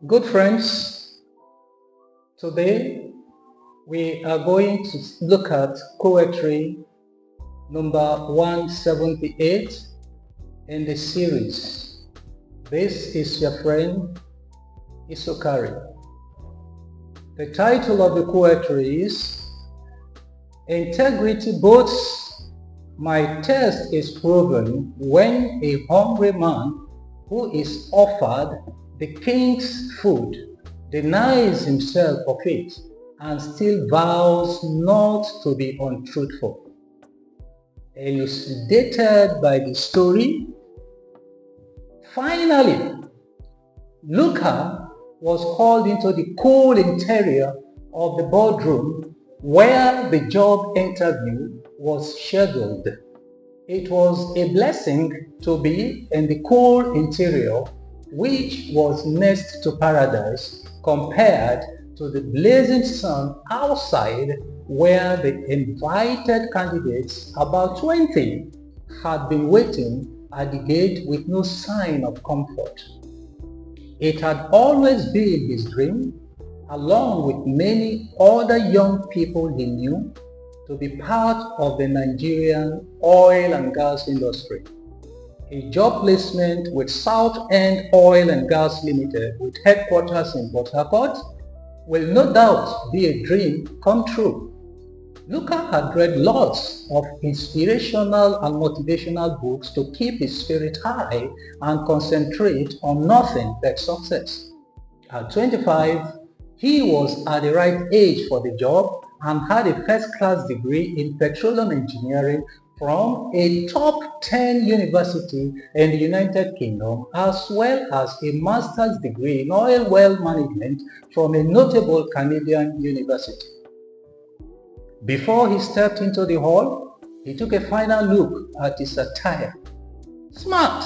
Good friends, today we are going to look at poetry number 178 in the series. This is your friend Isokari. The title of the poetry is Integrity Boasts. My test is proven when a hungry man who is offered the king's food denies himself of it and still vows not to be untruthful. Elucidated by the story, finally, Luca was called into the cool interior of the boardroom where the job interview was scheduled. It was a blessing to be in the cool interior, which was next to paradise compared to the blazing sun outside, where the invited candidates, about 20, had been waiting at the gate with no sign of comfort. It had always been his dream, along with many other young people he knew, to be part of the Nigerian oil and gas industry. A job placement with South End Oil and Gas Limited, with headquarters in Port Harcourt, will no doubt be a dream come true. Luca had read lots of inspirational and motivational books to keep his spirit high and concentrate on nothing but success. At 25, he was at the right age for the job and had a first-class degree in petroleum engineering from a top 10 university in the United Kingdom, as well as a master's degree in oil well management from a notable Canadian university. Before he stepped into the hall, he took a final look at his attire. Smart,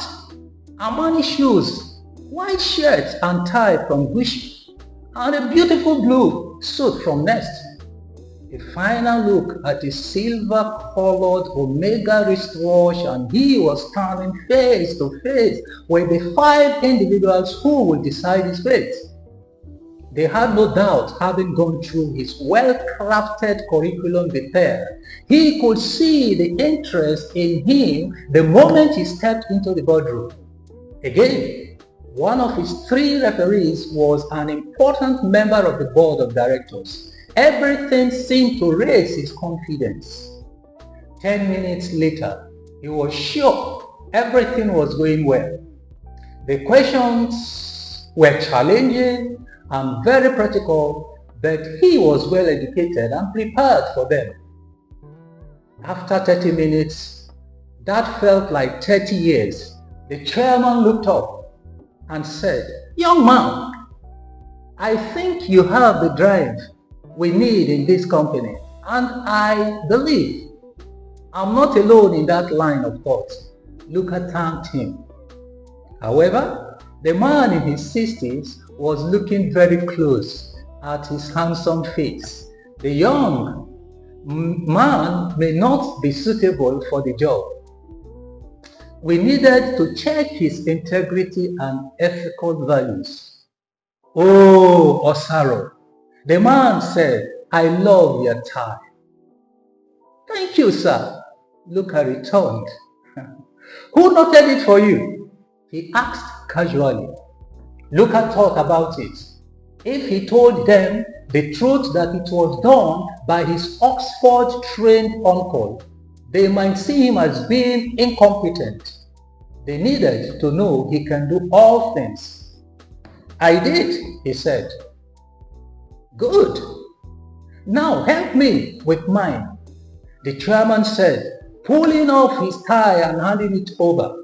Armani shoes, white shirt and tie from Gucci, and a beautiful blue suit from Nest. A final look at his silver-colored Omega wristwatch, and he was standing face to face with the 5 individuals who would decide his fate. They had no doubt, having gone through his well-crafted curriculum vitae, he could see the interest in him the moment he stepped into the boardroom. Again, one of his 3 referees was an important member of the board of directors. Everything seemed to raise his confidence. 10 minutes later, he was sure everything was going well. The questions were challenging and very practical, but he was well educated and prepared for them. After 30 minutes, that felt like 30 years, the chairman looked up and said, "Young man, I think you have the drive we need in this company, and I believe I'm not alone in that line of thought." Luca thanked him. However, the man in his 60s was looking very close at his handsome face. The young man may not be suitable for the job. We needed to check his integrity and ethical values. "Oh, Osaro," the man said, "I love your tie." "Thank you, sir," Luca returned. "Who noted it for you?" he asked casually. Luca thought about it. If he told them the truth that it was done by his Oxford-trained uncle, they might see him as being incompetent. They needed to know he can do all things. "I did," he said. "Good. Now help me with mine," the chairman said, pulling off his tie and handing it over.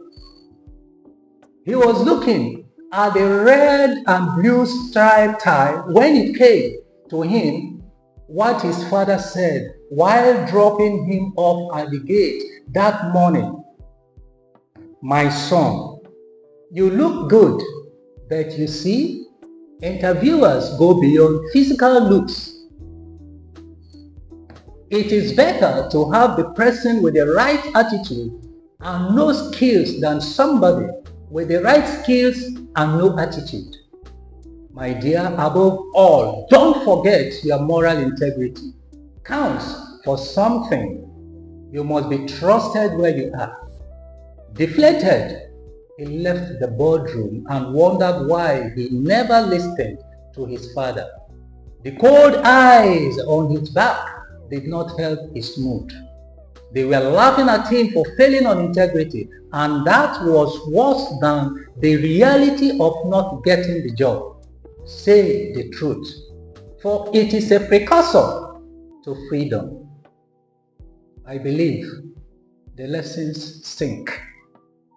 He was looking at the red and blue striped tie when it came to him what his father said while dropping him off at the gate that morning. "My son, you look good, but you see, interviewers go beyond physical looks. It is better to have the person with the right attitude and no skills than somebody with the right skills and no attitude." My dear, above all, don't forget your moral integrity counts for something. You must be trusted where you are. Deflated, he left the boardroom and wondered why he never listened to his father. The cold eyes on his back did not help his mood. They were laughing at him for failing on integrity, and that was worse than the reality of not getting the job. Say the truth, for it is a precursor to freedom. I believe the lessons sink.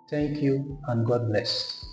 Thank you and God bless.